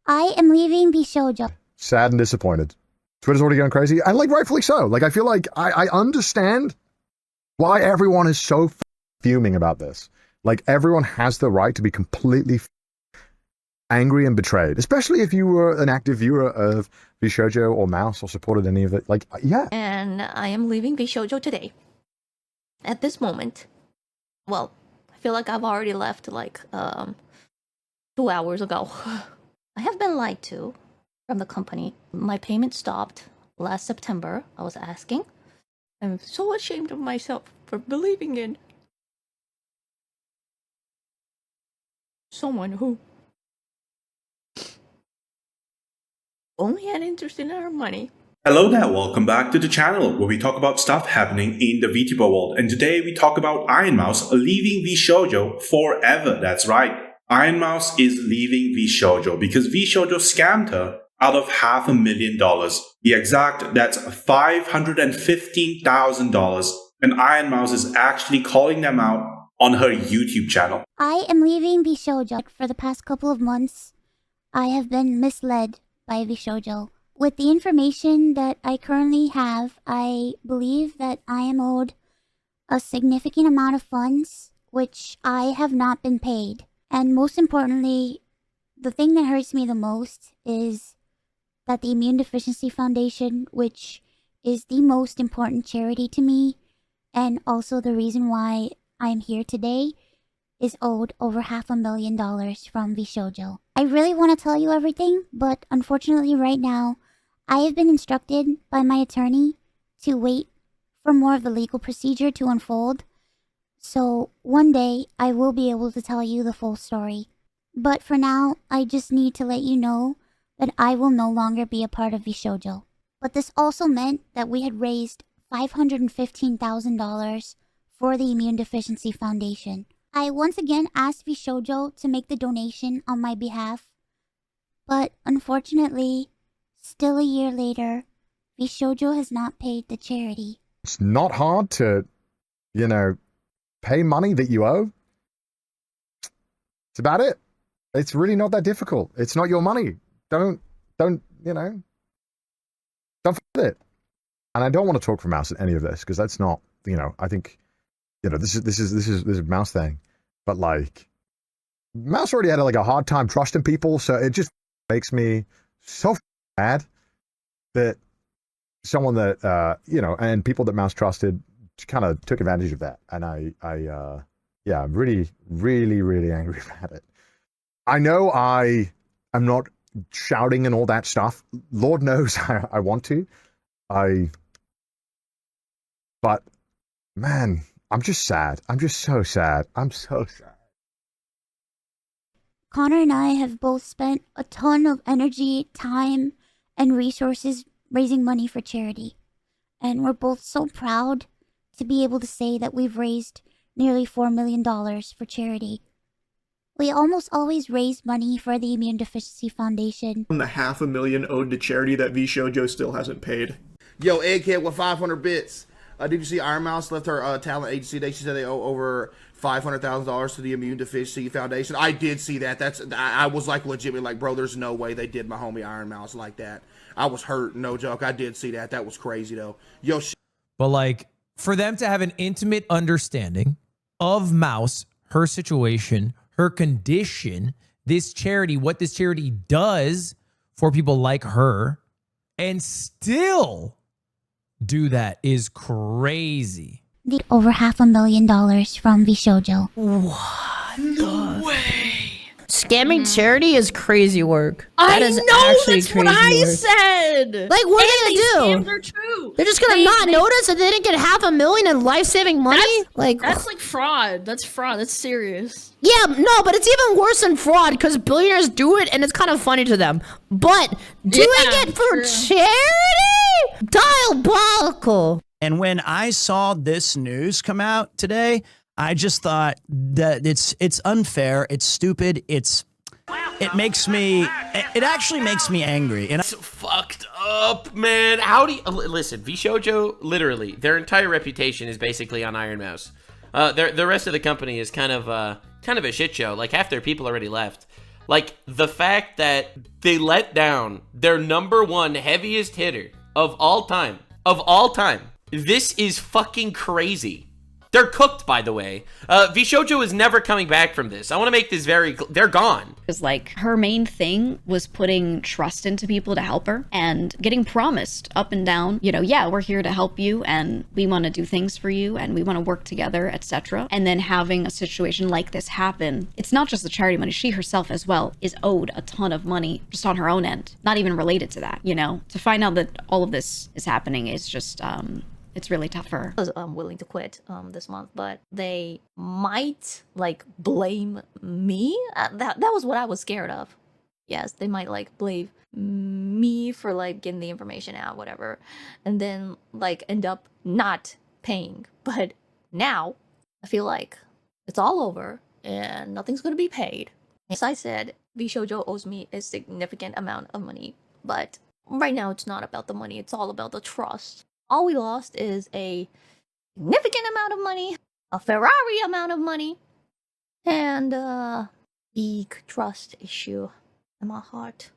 I am leaving Vshojo. Sad and disappointed. Twitter's already going crazy, and like rightfully so. Like I feel like I understand why everyone is so fuming about this. Like everyone has the right to be completely angry and betrayed, especially if you were an active viewer of Vshojo or Mouse or supported any of it. Like, yeah. And I am leaving Vshojo today. At this moment. Well, I feel like I've already left like 2 hours ago. I have been lied to from the company. My payment stopped last September. I was asking. I'm so ashamed of myself for believing in someone who only had interest in our money. Hello there, welcome back to the channel where we talk about stuff happening in the VTuber world. And today we talk about Ironmouse leaving Vshojo forever. That's right. Ironmouse is leaving Vshojo because Vshojo scammed her out of $500,000. The exact, that's $515,000. And Ironmouse is actually calling them out on her YouTube channel. I am leaving Vshojo. For the past couple of months, I have been misled by Vshojo. With the information that I currently have, I believe that I am owed a significant amount of funds, which I have not been paid. And most importantly, the thing that hurts me the most is that the Immune Deficiency Foundation, which is the most important charity to me, and also the reason why I'm here today, is owed over $500,000 from Vshojo. I really want to tell you everything, but unfortunately right now, I have been instructed by my attorney to wait for more of the legal procedure to unfold. So one day, I will be able to tell you the full story. But for now, I just need to let you know that I will no longer be a part of Vshojo. But this also meant that we had raised $515,000 for the Immune Deficiency Foundation. I once again asked Vshojo to make the donation on my behalf, but unfortunately, still a year later, Vshojo has not paid the charity. It's not hard to, you know, pay money that you owe. It's about it. It's really not that difficult. It's not your money. Don't, you know, don't forget it. And I don't want to talk for Mouse at any of this, because that's not, you know, I think, you know, this is Mouse thing. But like, Mouse already had like a hard time trusting people, so it just makes me so mad that someone that you know, and people that Mouse trusted kind of took advantage of that. And yeah, I'm really angry about it. I know I am not shouting and all that stuff. Lord knows I want to. But man, I'm just sad. I'm just so sad. I'm so sad. Connor and I have both spent a ton of energy, time, and resources raising money for charity. And we're both so proud to be able to say that we've raised nearly $4 million for charity. We almost always raise money for the Immune Deficiency Foundation. The $500,000 owed to charity that Vshojo still hasn't paid. Yo, Egghead with 500 bits. Did you see Ironmouse left her talent agency today? She said they owe over $500,000 to the Immune Deficiency Foundation. I did see that. I was like legitimately like, bro, there's no way they did my homie Ironmouse like that. I was hurt, no joke. I did see that. That was crazy though. Yo, but like, for them to have an intimate understanding of Mouse, her situation, her condition, this charity, what this charity does for people like her, and still do that is crazy. The over $500,000 from Vshojo. What? No way. Scamming charity is crazy work. I know, that's what I said. Like, what are they gonna do? Are true. They're just gonna not notice that they didn't get $500,000 in life-saving money? That's like fraud. That's fraud. That's serious. Yeah, no, but it's even worse than fraud because billionaires do it and it's kind of funny to them. But doing it for charity? Diabolical. And when I saw this news come out today, I just thought that it's unfair, it's stupid, it actually makes me angry. And it's fucked up, man. How do you listen? Vshojo, literally, their entire reputation is basically on Ironmouse. The rest of the company is kind of a shit show. Like half their people already left. Like, the fact that they let down their number one heaviest hitter of all time. This is fucking crazy. They're cooked, by the way. Vshojo is never coming back from this. I want to make this very clear. They're gone. Because, like, her main thing was putting trust into people to help her and getting promised up and down, you know, yeah, we're here to help you and we want to do things for you and we want to work together, etc. And then having a situation like this happen, it's not just the charity money. She herself as well is owed a ton of money just on her own end, not even related to that, you know? To find out that all of this is happening is just, it's really tough for her. I was willing to quit this month, but they might like blame me. That was what I was scared of. Yes, they might like blame me for like getting the information out, whatever, and then like end up not paying. But now I feel like it's all over and nothing's gonna be paid. As I said, Vshojo owes me a significant amount of money, but right now it's not about the money. It's all about the trust. All we lost is a significant amount of money, a Ferrari amount of money, and a big trust issue in my heart.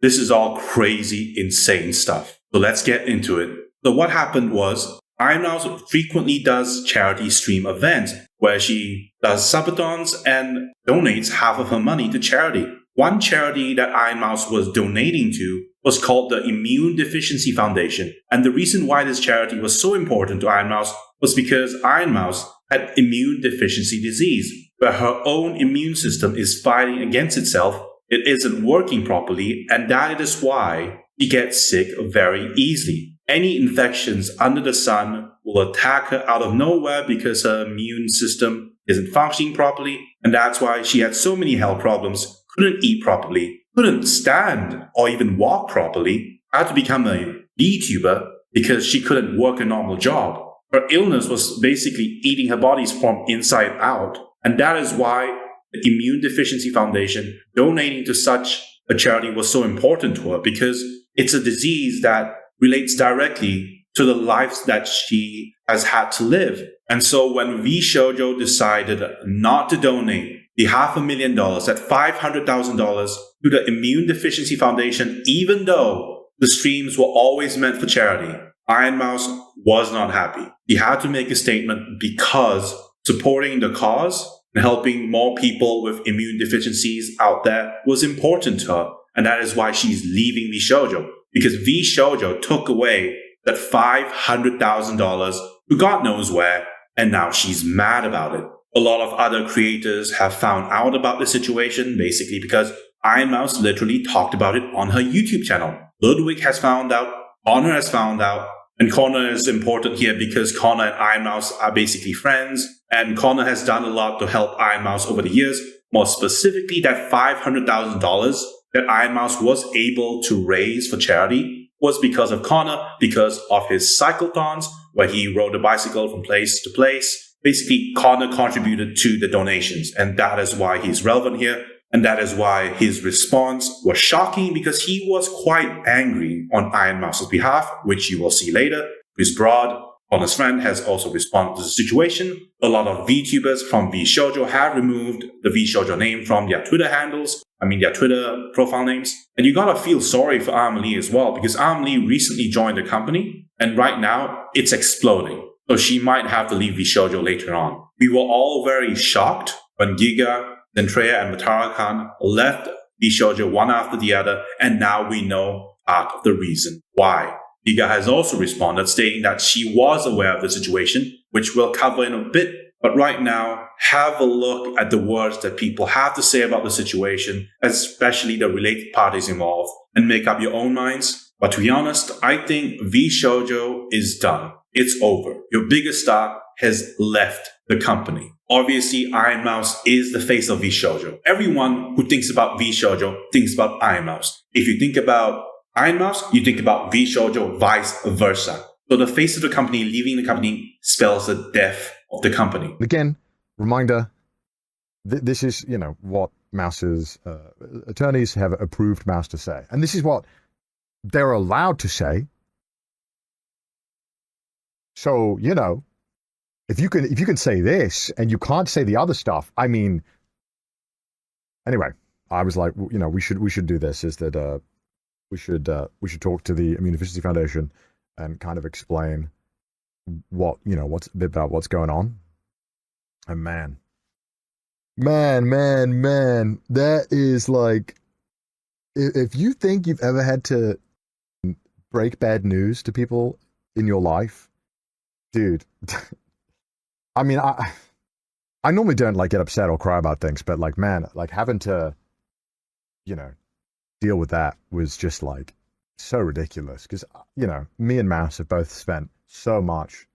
This is all crazy, insane stuff. So let's get into it. So what happened was, Ironmouse frequently does charity stream events where she does subathons and donates half of her money to charity. One charity that Ironmouse was donating to was called the Immune Deficiency Foundation. And the reason why this charity was so important to Ironmouse was because Ironmouse had immune deficiency disease, where her own immune system is fighting against itself. It isn't working properly, and that is why she gets sick very easily. Any infections under the sun will attack her out of nowhere because her immune system isn't functioning properly, and that's why she had so many health problems, couldn't eat properly, couldn't stand or even walk properly, had to become a vtuber because she couldn't work a normal job. Her illness was basically eating her body from inside out, and that is why the Immune Deficiency Foundation donating to such a charity was so important to her, because it's a disease that relates directly to the life that she has had to live. And so when Vshojo decided not to donate the $500,000, that $500,000 to the Immune Deficiency Foundation, even though the streams were always meant for charity, Ironmouse was not happy. He had to make a statement because supporting the cause and helping more people with immune deficiencies out there was important to her. And that is why she's leaving Vshojo, because Vshojo took away that $500,000 to God knows where, and now she's mad about it. A lot of other creators have found out about the situation, basically because Ironmouse literally talked about it on her YouTube channel. Ludwig has found out, Connor has found out, and Connor is important here because Connor and Ironmouse are basically friends, and Connor has done a lot to help Ironmouse over the years. More specifically, that $500,000 that Ironmouse was able to raise for charity was because of Connor, because of his cyclothons, where he rode a bicycle from place to place. Basically, Connor contributed to the donations, and that is why he's relevant here. And that is why his response was shocking, because he was quite angry on Ironmouse's behalf, which you will see later. Chris Broad, Connor's friend, has also responded to the situation. A lot of VTubers from Vshojo have removed the Vshojo name from their Twitter handles, their Twitter profile names. And you gotta feel sorry for Amelie as well, because Amelie recently joined the company, and right now it's exploding. So she might have to leave Vshojo later on. We were all very shocked when Giga, Zentreya, and Matara-Khan left Vshojo one after the other, and now we know part of the reason why. Giga has also responded, stating that she was aware of the situation, which we'll cover in a bit. But right now, have a look at the words that people have to say about the situation, especially the related parties involved, and make up your own minds. But to be honest, I think Vshojo is done. It's over. Your biggest star has left the company. Obviously, Ironmouse is the face of Vshojo. Everyone who thinks about Vshojo thinks about Ironmouse. If you think about Ironmouse, you think about Vshojo, vice versa. So the face of the company leaving the company spells the death of the company. Again, reminder, this is, what Mouse's attorneys have approved Mouse to say. And this is what they're allowed to say. So, if you can say this and you can't say the other stuff, anyway, I was like, you know, we should do this. Is that we should talk to the Immune Deficiency Foundation and kind of explain what's a bit about what's going on. And man, that is like, if you think you've ever had to break bad news to people in your life, dude. I mean, I normally don't like get upset or cry about things, but like, man, like having to, you know, deal with that was just like so ridiculous. Because, you know, me and Mouse have both spent so much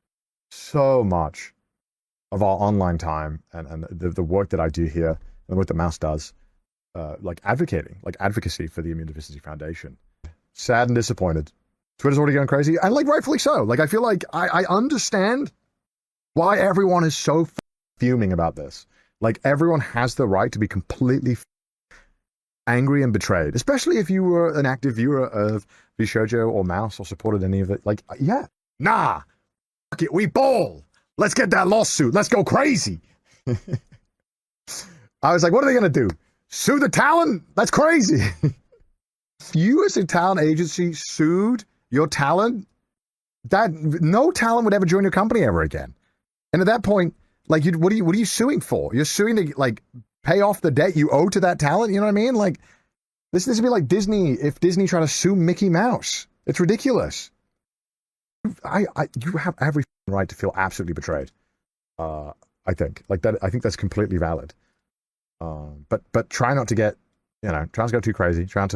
of our online time and the work that I do here and the work that Mouse does, like advocacy for the Immune Deficiency Foundation. Sad and disappointed. Twitter's already going crazy, and like rightfully so. Like I feel like I understand why everyone is so fuming about this. Like everyone has the right to be completely angry and betrayed, especially if you were an active viewer of Vshojo or Mouse or supported any of it. Like, yeah, nah, fuck it, we ball. Let's get that lawsuit. Let's go crazy. I was like, what are they gonna do? Sue the talent? That's crazy. If you as a talent agency sued your talent, that no talent would ever join your company ever again. And at that point, like, what are you suing for? You're suing to like pay off the debt you owe to that talent. You know what I mean? Like this would be like Disney if Disney tried to sue Mickey Mouse. It's ridiculous. You have every right to feel absolutely betrayed. I think like that. I think that's completely valid. But try not to get, you know, try not to go too crazy. Try not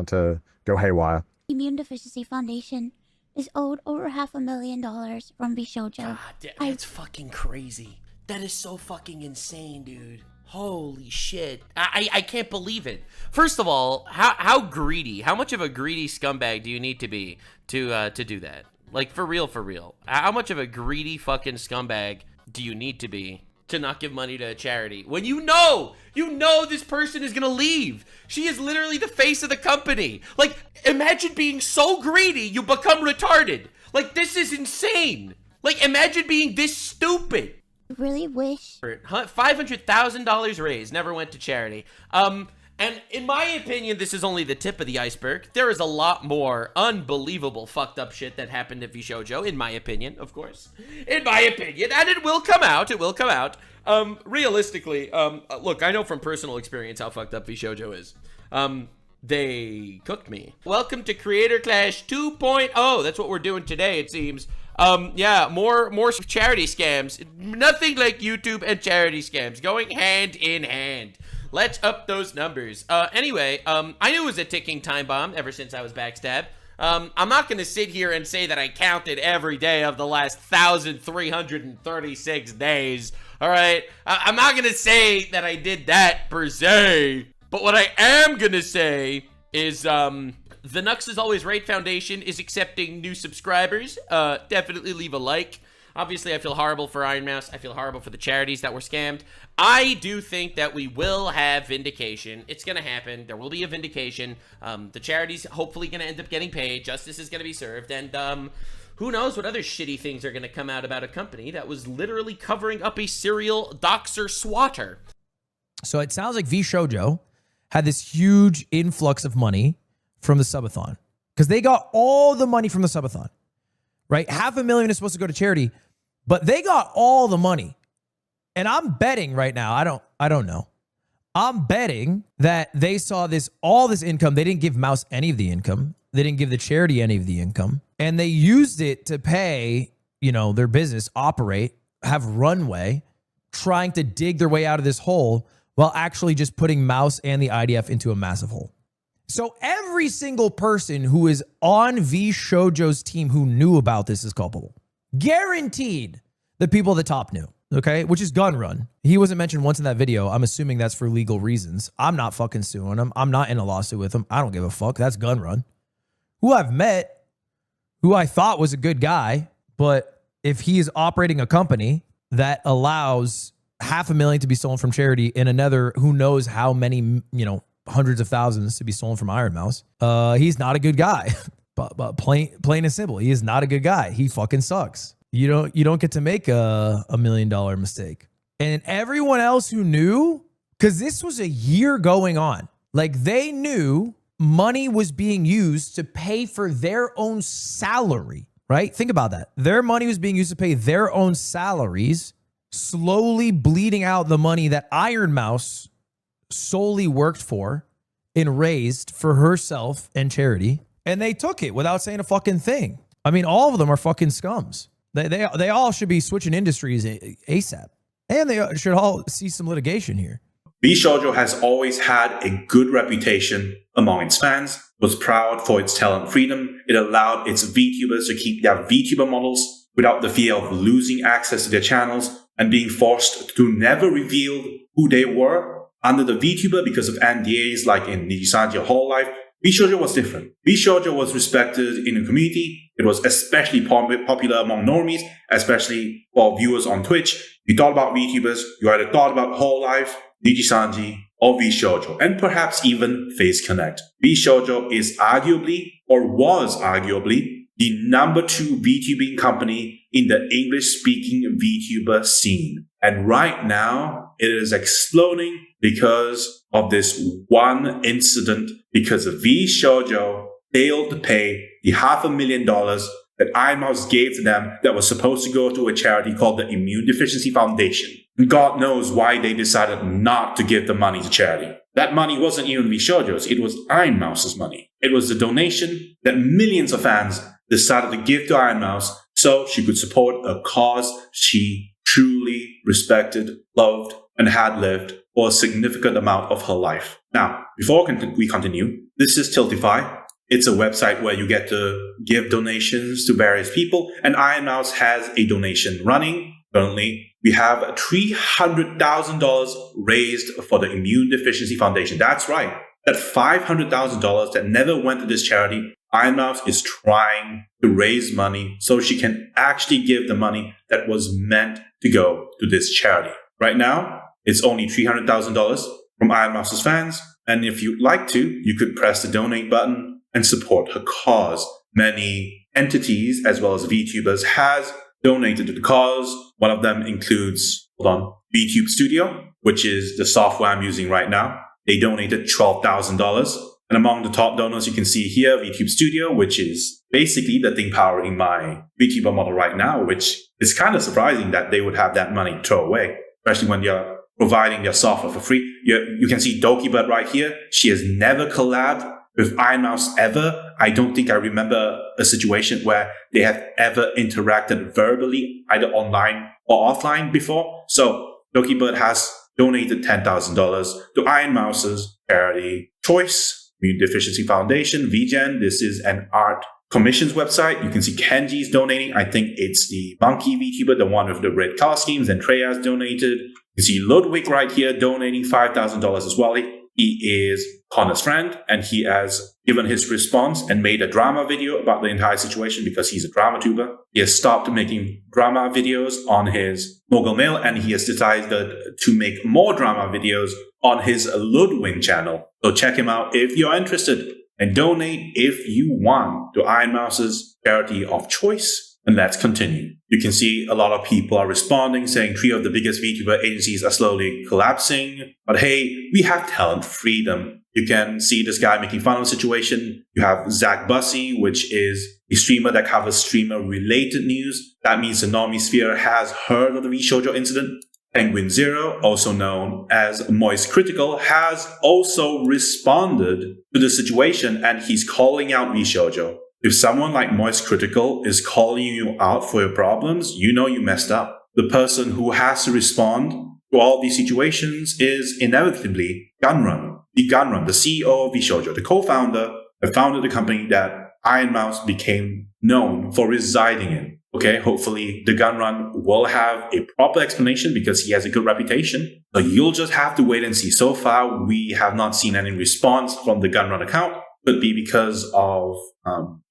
to go haywire. Immune Deficiency Foundation is owed over $500,000 from Vshojo. God, that's fucking crazy. That is so fucking insane, dude. Holy shit. I can't believe it. First of all, how greedy, how much of a greedy scumbag do you need to be to do that? Like, for real. How much of a greedy fucking scumbag do you need to be to not give money to a charity when you know this person is gonna leave? She is literally the face of the company. Like, imagine being so greedy you become retarded. Like, this is insane. Like, imagine being this stupid. I really wish $500,000 raised, never went to charity. And in my opinion, this is only the tip of the iceberg. There is a lot more unbelievable fucked up shit that happened at Vshojo, in my opinion, of course. In my opinion, and it will come out, realistically, look, I know from personal experience how fucked up Vshojo is. They cooked me. Welcome to Creator Clash 2.0. That's what we're doing today, it seems. Yeah, more charity scams. Nothing like YouTube and charity scams going hand in hand. Let's up those numbers. Anyway, I knew it was a ticking time bomb ever since I was backstabbed. I'm not going to sit here and say that I counted every day of the last 1,336 days. All right? I'm not going to say that I did that per se. But what I am going to say is, the Nux is Always Right Foundation is accepting new subscribers. Definitely leave a like. Obviously, I feel horrible for Ironmouse. I feel horrible for the charities that were scammed. I do think that we will have vindication. It's going to happen. There will be a vindication. The charity's hopefully going to end up getting paid. Justice is going to be served. And who knows what other shitty things are going to come out about a company that was literally covering up a serial doxer swatter. So it sounds like Vshojo had this huge influx of money from the subathon because they got all the money from the subathon, right? $500,000 is supposed to go to charity, but they got all the money. And I'm betting right now, I don't know. I'm betting that they saw all this income. They didn't give Mouse any of the income. They didn't give the charity any of the income. And they used it to pay, their business, operate, have runway, trying to dig their way out of this hole while actually just putting Mouse and the IDF into a massive hole. So every single person who is on Vshojo's team who knew about this is culpable. Guaranteed the people at the top knew, okay? Which is Thegunrun. He wasn't mentioned once in that video. I'm assuming that's for legal reasons. I'm not fucking suing him. I'm not in a lawsuit with him. I don't give a fuck. That's Thegunrun, who I've met, who I thought was a good guy. But if he is operating a company that allows $500,000 to be stolen from charity and another who knows how many, hundreds of thousands to be stolen from Ironmouse, he's not a good guy. but plain and simple, he is not a good guy. He fucking sucks. You don't get to make a $1 million mistake. And everyone else who knew, because this was a year going on. Like they knew money was being used to pay for their own salary, right? Think about that. Their money was being used to pay their own salaries, slowly bleeding out the money that Ironmouse solely worked for and raised for herself and charity. And they took it without saying a fucking thing. I mean, all of them are fucking scums. They all should be switching industries ASAP. And they should all see some litigation here. Vshojo has always had a good reputation among its fans, was proud for its talent freedom. It allowed its VTubers to keep their VTuber models without the fear of losing access to their channels and being forced to never reveal who they were under the VTuber because of NDAs like in Nijisanji or Hololive. Vshojo was different. Vshojo was respected in the community. It was especially popular among normies, especially for viewers on Twitch. You thought about VTubers, you either thought about Hololive, Nijisanji, or Vshojo, and perhaps even Face Connect. Vshojo is arguably, or was arguably, the number 2 VTubing company in the English-speaking VTuber scene. And right now, it is exploding because of this one incident, because Vshojo failed to pay the $500,000 that Ironmouse gave to them that was supposed to go to a charity called the Immune Deficiency Foundation. And God knows why they decided not to give the money to charity. That money wasn't even Vshojo's, it was Ironmouse's money. It was the donation that millions of fans decided to give to Ironmouse so she could support a cause she truly respected, loved, and had lived for a significant amount of her life. Now, before we continue, this is Tiltify. It's a website where you get to give donations to various people, and Ironmouse has a donation running. Currently, we have $300,000 raised for the Immune Deficiency Foundation. That's right. That $500,000 that never went to this charity, Ironmouse is trying to raise money so she can actually give the money that was meant to go to this charity. Right now, it's only $300,000 from Ironmouse's fans, and if you'd like to, you could press the donate button and support her cause. Many entities, as well as VTubers, has donated to the cause. One of them includes, VTube Studio, which is the software I'm using right now. They donated $12,000. And among the top donors, you can see here, VTube Studio, which is basically the thing powering my VTuber model right now, which is kind of surprising that they would have that money to throw away, especially when you're providing their software for free. You can see Dokibud right here. She has never collabed with Ironmouse ever. I don't think I remember a situation where they have ever interacted verbally, either online or offline before. So Dokibud has donated $10,000 to Ironmouse's charity choice, Immune Deficiency Foundation, VGen. This is an art commissions website. You can see Kenji's donating. I think it's the monkey VTuber, the one with the red color schemes. And Treya's donated. You see Ludwig right here donating $5,000 as well. He is Connor's friend, and he has given his response and made a drama video about the entire situation because he's a drama tuber. He has stopped making drama videos on his Mogul Mail, and he has decided to make more drama videos on his Ludwig channel. So check him out if you're interested, and donate if you want to Ironmouse's charity of choice. And let's continue. You can see a lot of people are responding, saying 3 of the biggest VTuber agencies are slowly collapsing. But hey, we have talent freedom. You can see this guy making fun of the situation. You have Zach Bussy, which is a streamer that covers streamer-related news. That means the normie sphere has heard of the Vshojo incident. Penguin Zero, also known as moistcritikal, has also responded to the situation, and he's calling out Vshojo. If someone like moistcritikal is calling you out for your problems, you know you messed up. The person who has to respond to all these situations is inevitably Thegunrun. Thegunrun, the CEO of Vshojo, the co-founder that founded the company that Ironmouse became known for residing in. Okay, hopefully Thegunrun will have a proper explanation because he has a good reputation. So you'll just have to wait and see. So far, we have not seen any response from the Thegunrun account. Could be because of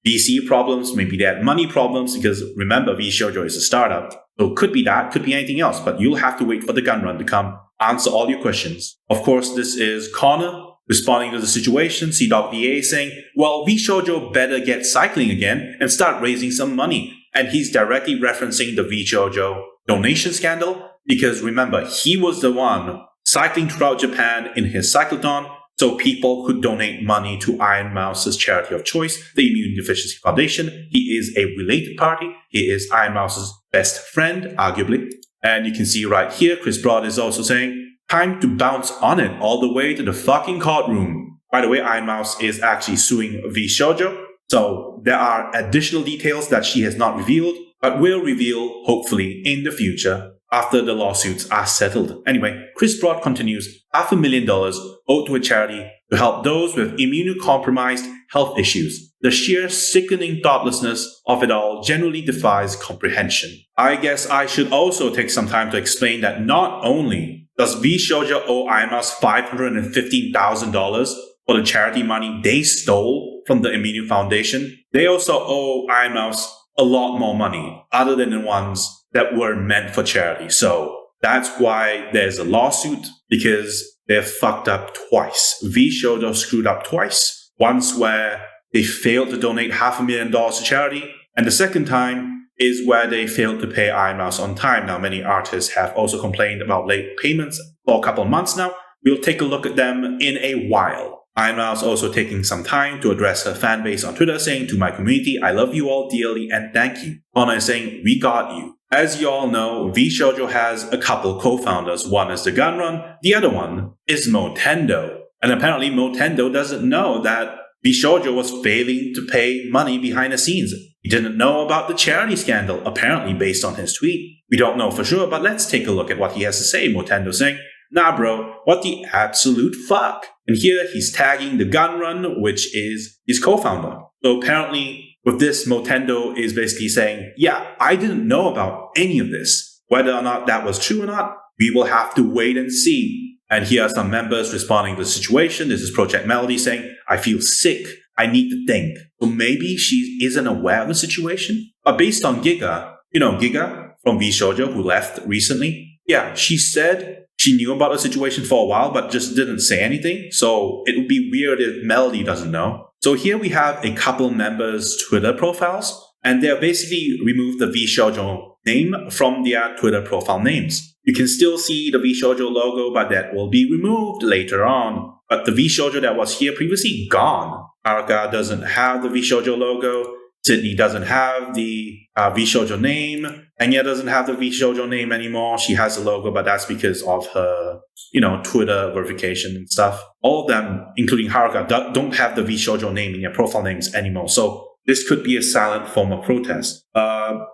VC problems, maybe they had money problems, because remember, Vshojo is a startup. So it could be that, could be anything else, but you'll have to wait for the Thegunrun to come answer all your questions. Of course, this is Connor responding to the situation, Cdawgva saying, well, Vshojo better get cycling again and start raising some money. And he's directly referencing the Vshojo donation scandal, because remember, he was the one cycling throughout Japan in his cyclothon, So people could donate money to Ironmouse's charity of choice, the Immune Deficiency Foundation. He is a related party. He is Ironmouse's best friend, arguably. And you can see right here, Chris Broad is also saying, time to bounce on it all the way to the fucking courtroom. By the way, Ironmouse is actually suing Vshojo. So there are additional details that she has not revealed, but will reveal hopefully in the future after the lawsuits are settled. Anyway, Chris Broad continues, $500,000 owed to a charity to help those with immunocompromised health issues. The sheer sickening thoughtlessness of it all generally defies comprehension. I guess I should also take some time to explain that not only does Vshojo owe Ironmouse $515,000 for the charity money they stole from the Immune Foundation, they also owe Ironmouse a lot more money other than the ones that were meant for charity. So that's why there's a lawsuit, because they're fucked up twice. Vshojo screwed up twice. Once where they failed to donate $500,000 to charity, and the second time is where they failed to pay Ironmouse on time. Now, many artists have also complained about late payments for a couple of months now. We'll take a look at them in a while. Ironmouse also taking some time to address her fan base on Twitter, saying, to my community, I love you all dearly and thank you. Honor is saying, we got you. As you all know, Vshojo has a couple co-founders. One is Thegunrun, the other one is Motendo. And apparently Motendo doesn't know that Vshojo was failing to pay money behind the scenes. He didn't know about the charity scandal, apparently based on his tweet. We don't know for sure, but let's take a look at what he has to say. Motendo saying, nah bro, what the absolute fuck? And here he's tagging Thegunrun, which is his co-founder. So apparently with this, Motendo is basically saying, yeah, I didn't know about any of this. Whether or not that was true or not, we will have to wait and see. And here are some members responding to the situation. This is Project Melody saying, I feel sick. I need to think. So maybe she isn't aware of the situation? But based on Giga, you know Giga from Vshojo who left recently? Yeah, she said she knew about the situation for a while, but just didn't say anything. So it would be weird if Melody doesn't know. So here we have a couple members' Twitter profiles, and they basically removed the Vshojo name from their Twitter profile names. You can still see the Vshojo logo, but that will be removed later on. But the Vshojo that was here previously, gone. Haruka doesn't have the Vshojo logo. Sydney doesn't have the Vshojo name. Anya doesn't have the Vshojo name anymore. She has the logo, but that's because of her, Twitter verification and stuff. All of them, including Haruka, don't have the Vshojo name in their profile names anymore. So this could be a silent form of protest.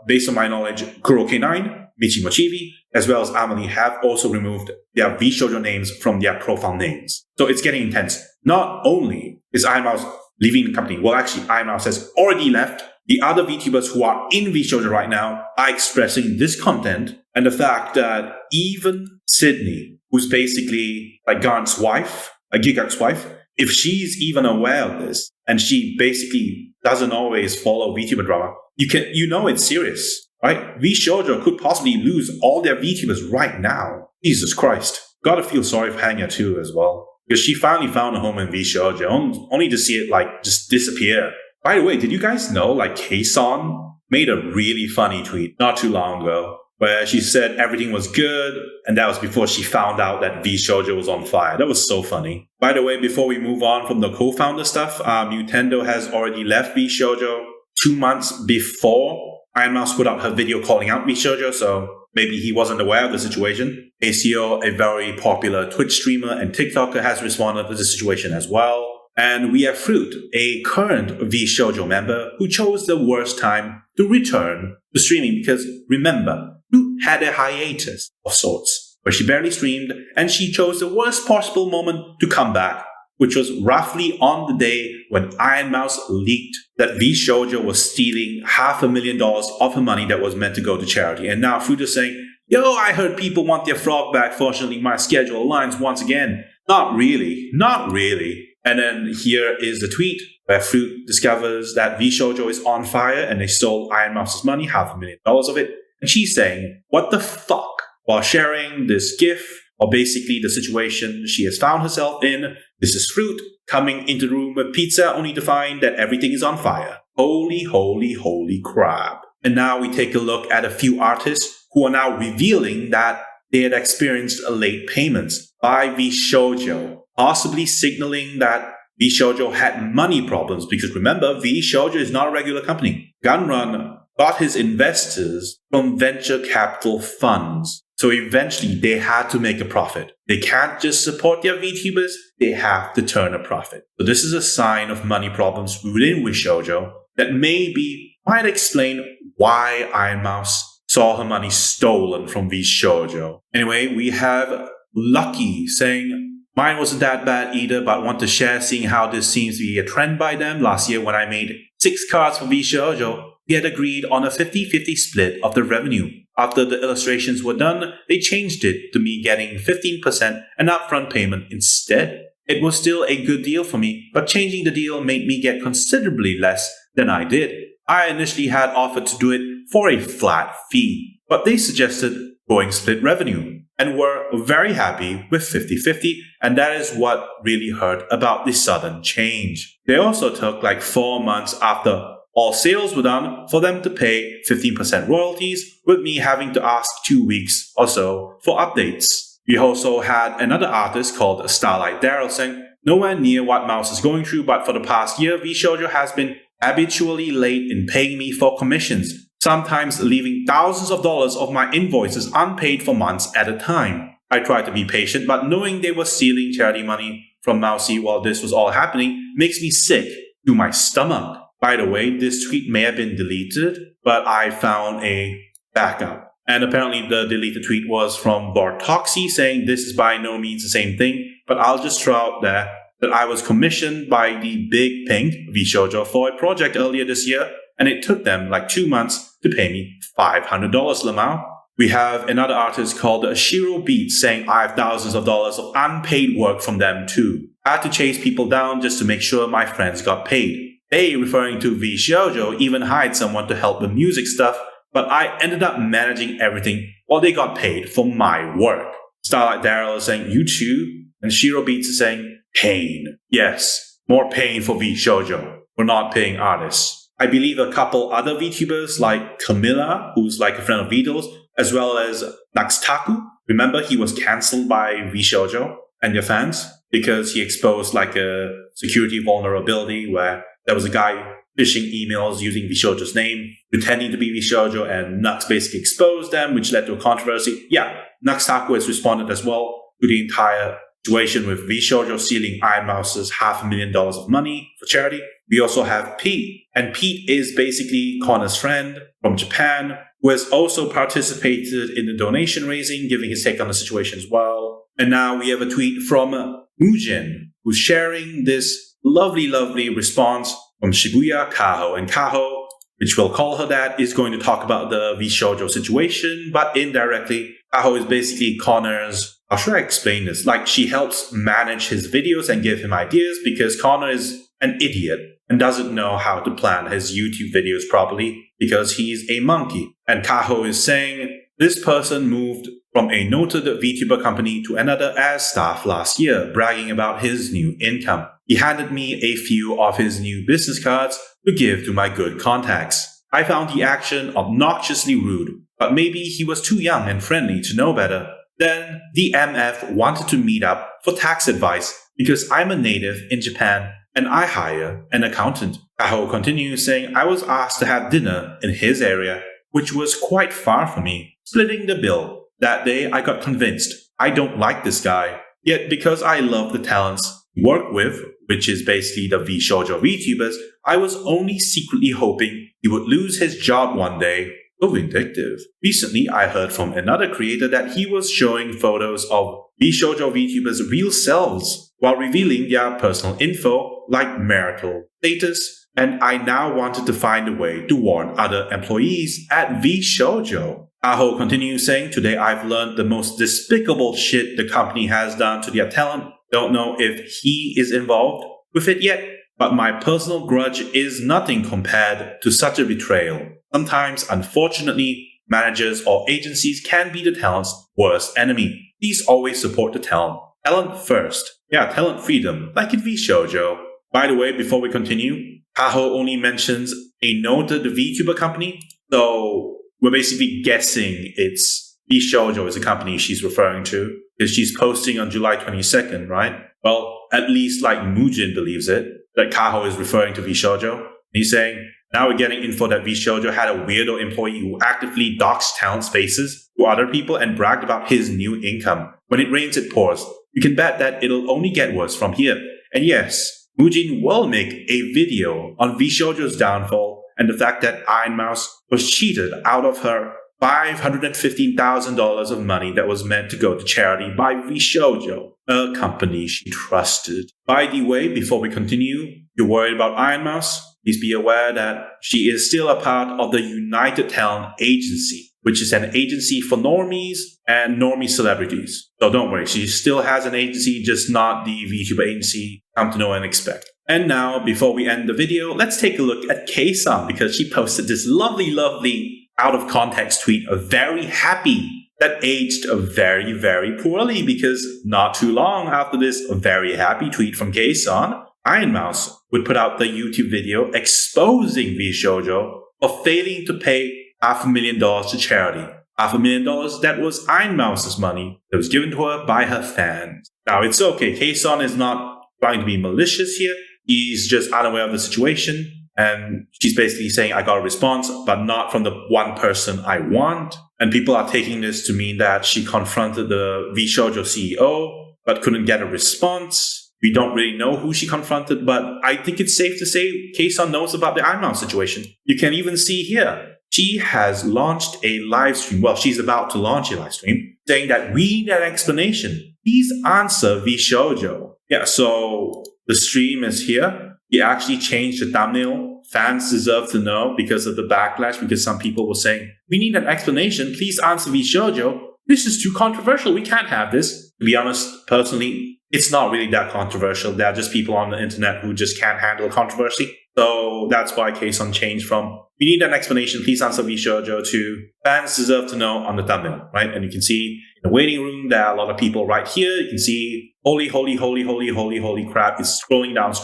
Based on my knowledge, Kuro-K9, Michi Mochibi, as well as Amelie have also removed their Vshojo names from their profile names. So it's getting intense. Not only is Ironmouse leaving the company, well, actually, Ironmouse has already left. The other VTubers who are in Vshojo right now are expressing discontent, and the fact that even Sydney, who's basically like Garnt's wife, Gigak's wife, if she's even aware of this, and she basically doesn't always follow VTuber drama, you know it's serious, right? Vshojo could possibly lose all their VTubers right now. Jesus Christ. Gotta feel sorry for Hanya too as well. Because she finally found a home in Vshojo, only to see it just disappear. By the way, did you guys know Kson made a really funny tweet not too long ago where she said everything was good, and that was before she found out that Vshojo was on fire. That was so funny. By the way, before we move on from the co-founder stuff, Nintendo has already left Vshojo 2 months before Ironmouse put out her video calling out Vshojo, so maybe he wasn't aware of the situation. Caseoh, a very popular Twitch streamer and TikToker, has responded to the situation as well. And we have Fruit, a current Vshojo member who chose the worst time to return to streaming because, remember, Fruit had a hiatus of sorts where she barely streamed, and she chose the worst possible moment to come back, which was roughly on the day when Ironmouse leaked that Vshojo was stealing $500,000 of her money that was meant to go to charity. And now Fruit is saying, yo, I heard people want their frog back. Fortunately, my schedule aligns once again. Not really. Not really. And then here is the tweet where Fruit discovers that Vshojo is on fire and they stole Ironmouse's money, $500,000 of it. And she's saying, what the fuck? While sharing this GIF, or basically the situation she has found herself in. This is Fruit coming into the room with pizza only to find that everything is on fire. Holy, holy, holy crap. And now we take a look at a few artists who are now revealing that they had experienced late payments by Vshojo possibly signaling that Vshojo had money problems, because remember, Vshojo is not a regular company. Thegunrun got his investors from venture capital funds. So eventually they had to make a profit. They can't just support their VTubers, they have to turn a profit. So this is a sign of money problems within Vshojo that might explain why Ironmouse saw her money stolen from Vshojo. Anyway, we have Lucky saying, mine wasn't that bad either, but want to share seeing how this seems to be a trend by them. Last year when I made 6 cards for Vshojo, we had agreed on a 50-50 split of the revenue. After the illustrations were done, they changed it to me getting 15% an upfront payment instead. It was still a good deal for me, but changing the deal made me get considerably less than I did. I initially had offered to do it for a flat fee, but they suggested going split revenue and were very happy with 50-50, and that is what really hurt about the sudden change. They also took like 4 months after all sales were done for them to pay 15% royalties, with me having to ask 2 weeks or so for updates. We also had another artist called Starlight Daryl saying, nowhere near what Mouse is going through, but for the past year, Vshojo has been habitually late in paying me for commissions, sometimes leaving thousands of dollars of my invoices unpaid for months at a time. I tried to be patient, but knowing they were stealing charity money from Mousy while this was all happening makes me sick to my stomach. By the way, this tweet may have been deleted, but I found a backup. And apparently the deleted tweet was from Bartoxy saying this is by no means the same thing, but I'll just throw out there that I was commissioned by the Big Pink Vshojo for a project earlier this year, and it took them like 2 months to pay me $500, Lamau. We have another artist called Shiro Beats saying I have thousands of dollars of unpaid work from them too. I had to chase people down just to make sure my friends got paid. They, referring to Vshojo, even hired someone to help with music stuff, but I ended up managing everything while they got paid for my work. Starlight Daryl is saying, you too? And Shiro Beats is saying, pain. Yes, more pain for Vshojo. We're not paying artists. I believe a couple other VTubers like Camila, who's like a friend of Vito's, as well as Nuxtaku. Remember, he was cancelled by Vshojo and their fans because he exposed like a security vulnerability where there was a guy phishing emails using Vshojo's name, pretending to be Vshojo, and Nux basically exposed them, which led to a controversy. Yeah, Nuxtaku has responded as well to the entire situation with Vshojo stealing Ironmouse's $500,000 of money for charity. We also have Pete, and Pete is basically Connor's friend from Japan, who has also participated in the donation raising, giving his take on the situation as well. And now we have a tweet from Mujin, who's sharing this lovely response from Shibuya Kaho. And Kaho, which we'll call her that, is going to talk about the Vshojo situation, but indirectly, Kaho is basically Connor's, how should I explain this? Like, she helps manage his videos and give him ideas because Connor is an idiot and doesn't know how to plan his YouTube videos properly because he's a monkey. And Kaho is saying, this person moved from a noted VTuber company to another as staff last year, bragging about his new income. He handed me a few of his new business cards to give to my good contacts. I found the action obnoxiously rude, but maybe he was too young and friendly to know better. Then the MF wanted to meet up for tax advice because I'm a native in Japan and I hire an accountant. Kaho continues saying I was asked to have dinner in his area, which was quite far from me, splitting the bill. That day I got convinced I don't like this guy. Yet because I love the talents he worked with, which is basically the Vshojo VTubers, I was only secretly hoping he would lose his job one day. So vindictive. Recently I heard from another creator that he was showing photos of Vshojo VTubers' real selves while revealing their personal info like marital status, and I now wanted to find a way to warn other employees at Vshojo. Aho continues saying, today I've learned the most despicable shit the company has done to their talent. Don't know if he is involved with it yet, but my personal grudge is nothing compared to such a betrayal. Sometimes, unfortunately, managers or agencies can be the talent's worst enemy. Please always support the talent. Talent first. Yeah, talent freedom, like in Vshojo. By the way, before we continue, Kaho only mentions a noted VTuber company, so we're basically guessing it's Vshojo is a company she's referring to, because she's posting on July 22nd, right? Well, at least like Mujin believes it, that Kaho is referring to Vshojo. He's saying, now we're getting info that Vshojo had a weirdo employee who actively doxed talent spaces to other people and bragged about his new income. When it rains, it pours. You can bet that it'll only get worse from here. And yes, Mujin will make a video on Vshojo's downfall and the fact that Ironmouse was cheated out of her $515,000 of money that was meant to go to charity by Vshojo, a company she trusted. By the way, before we continue, you're worried about Ironmouse? Please be aware that she is still a part of the United Talent Agency, which is an agency for normies and normie celebrities. So don't worry, she still has an agency, just not the VTuber agency come to know and expect. And now, before we end the video, let's take a look at Kson, because she posted this lovely out of context tweet, very happy, that aged very, very poorly, because not too long after this very happy tweet from Kson, Ironmouse would put out the YouTube video exposing Vshojo for failing to pay $500,000 to charity. $500,000 that was Ironmouse's money that was given to her by her fans. Now, it's okay. Kson is not trying to be malicious here. He's just unaware of the situation. And she's basically saying, I got a response, but not from the one person I want. And people are taking this to mean that she confronted the Vshojo CEO, but couldn't get a response. We don't really know who she confronted, but I think it's safe to say Kson knows about the Ironmouse situation. You can even see here, she has launched a live stream. Well, she's about to launch a live stream saying that we need an explanation. Please answer Vshojo. Yeah, so the stream is here. He actually changed the thumbnail. Fans deserve to know because of the backlash, because some people were saying, we need an explanation. Please answer Vshojo. This is too controversial. We can't have this. To be honest, personally, it's not really that controversial. There are just people on the internet who just can't handle controversy. So that's why Kson changed from, we need an explanation, please answer Vshojo, to fans deserve to know on the thumbnail, right? And you can see in the waiting room, there are a lot of people right here. You can see, holy crap. It's scrolling down.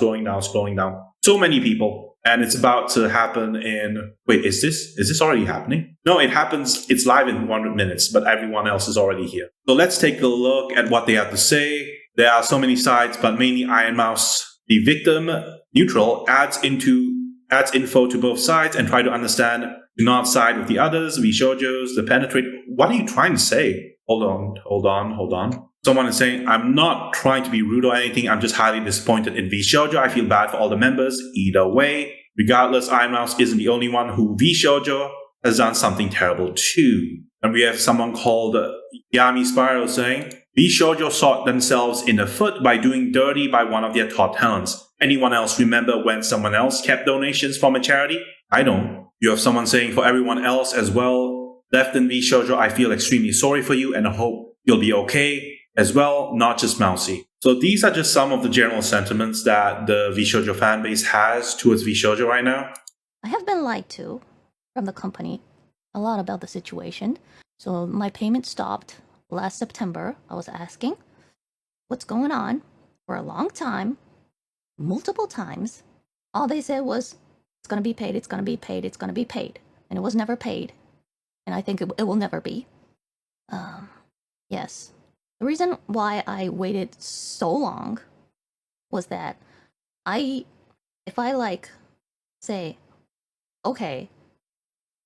So many people. And it's about to happen in, wait, is this already happening? No, it happens, it's live in 100 minutes, but everyone else is already here. So let's take a look at what they have to say. There are so many sides, but mainly Ironmouse, the victim, neutral, adds info to both sides and try to understand, do not side with the others, Vshojos, the penetrate. What are you trying to say? Hold on. Someone is saying, I'm not trying to be rude or anything. I'm just highly disappointed in Vshojo. I feel bad for all the members. Either way, regardless, Ironmouse isn't the only one who Vshojo has done something terrible too. And we have someone called Yami Spiral saying, Vshojo shot themselves in the foot by doing dirty by one of their top talents. Anyone else remember when someone else kept donations from a charity? I don't. You have someone saying, for everyone else as well, left in Vshojo, I feel extremely sorry for you and I hope you'll be okay as well, not just Mousy. So these are just some of the general sentiments that the Vshojo fanbase has towards Vshojo right now. I have been lied to from the company a lot about the situation. So my payment stopped last September. I was asking what's going on for a long time, multiple times. All they said was, it's going to be paid, it's going to be paid, it's going to be paid. And it was never paid. And I think it will never be. Yes. The reason why I waited so long was that if I like say, okay,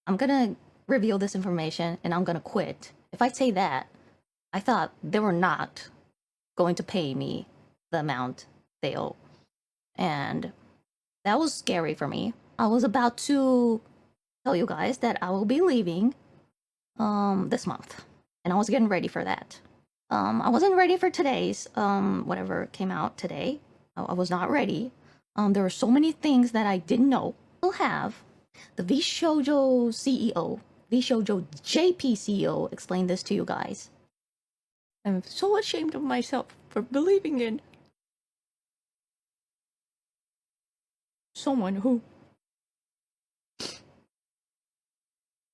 I'm gonna reveal this information and I'm gonna quit. If I say that, I thought they were not going to pay me the amount they owe. And that was scary for me. I was about to tell you guys that I will be leaving this month. And I was getting ready for that. I wasn't ready for today's, whatever came out today. I was not ready. There were so many things that I didn't know. We'll have the Vshojo CEO, Vshojo JP CEO explain this to you guys. I'm so ashamed of myself for believing in someone who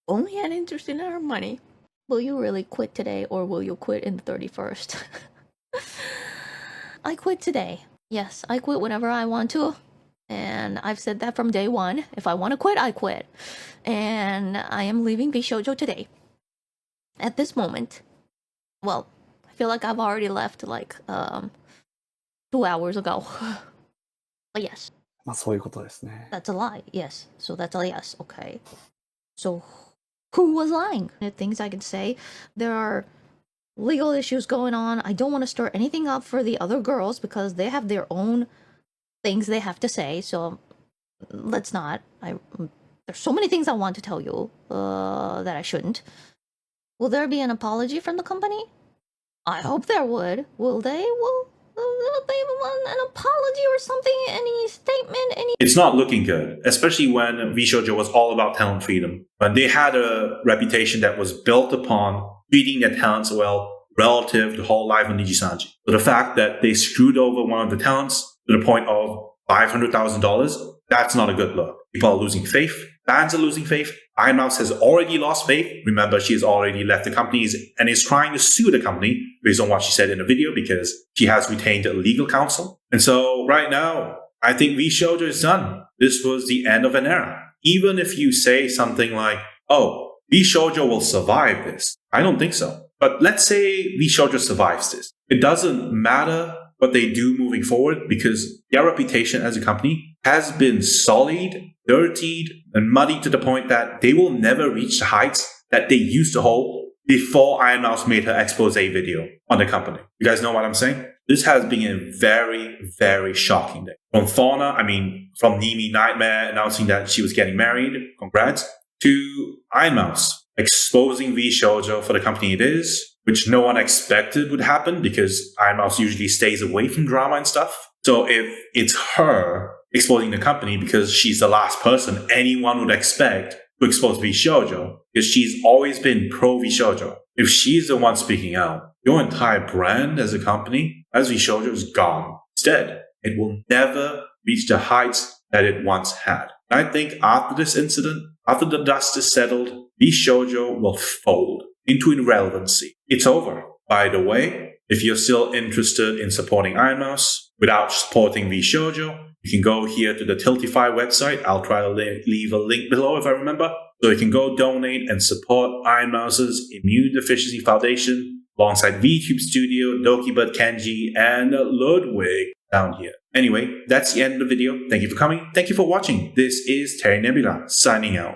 only had interest in our money. Will you really quit today or will you quit in the 31st? I quit today. Yes, I quit whenever I want to. And I've said that from day one. If I want to quit, I quit. And I am leaving Vshojo today. At this moment, well, I feel like I've already left like 2 2 hours ago. But yes. まあそういうことですね。 That's a lie. Yes. So that's a yes. Okay. So who was lying? There are things I can say. There are legal issues going on. I don't want to stir anything up for the other girls because they have their own things they have to say. So let's not. There's so many things I want to tell you that I shouldn't. Will there be an apology from the company? I hope there would. Will they? Will they want an apology or something? Any statement? Any? It's not looking good, especially when Vshojo was all about talent freedom. When they had a reputation that was built upon treating their talents well relative to the whole life of Nijisanji. So the fact that they screwed over one of the talents to the point of $500,000, that's not a good look. People are losing faith. Fans are losing faith. Ironmouse has already lost faith. Remember, she has already left the company and is trying to sue the company based on what she said in the video because she has retained a legal counsel. And so right now, I think Vshojo is done. This was the end of an era. Even if you say something like, oh, Vshojo will survive this. I don't think so. But let's say Vshojo survives this. It doesn't matter what they do moving forward because their reputation as a company has been sullied, dirtied, and muddied to the point that they will never reach the heights that they used to hold before Ironmouse made her expose video on the company. You guys know what I'm saying? This has been a very, very shocking day. From from Nimi Nightmare announcing that she was getting married, congrats, to Ironmouse exposing Vshojo for the company it is, which no one expected would happen because Ironmouse usually stays away from drama and stuff. So if it's her exposing the company because she's the last person anyone would expect to expose Vshojo, because she's always been pro Vshojo. If she's the one speaking out, your entire brand as a company, as Vshojo, is gone. Instead, it will never reach the heights that it once had. And I think after this incident, after the dust is settled, Vshojo will fold into irrelevancy. It's over. By the way, if you're still interested in supporting Ironmouse without supporting Vshojo, you can go here to the Tiltify website. I'll try to leave a link below if I remember. So you can go donate and support Ironmouse's Immune Deficiency Foundation alongside VTube Studio, Dokibud Kenji, and Ludwig down here. Anyway, that's the end of the video. Thank you for coming. Thank you for watching. This is Terry Nebula signing out.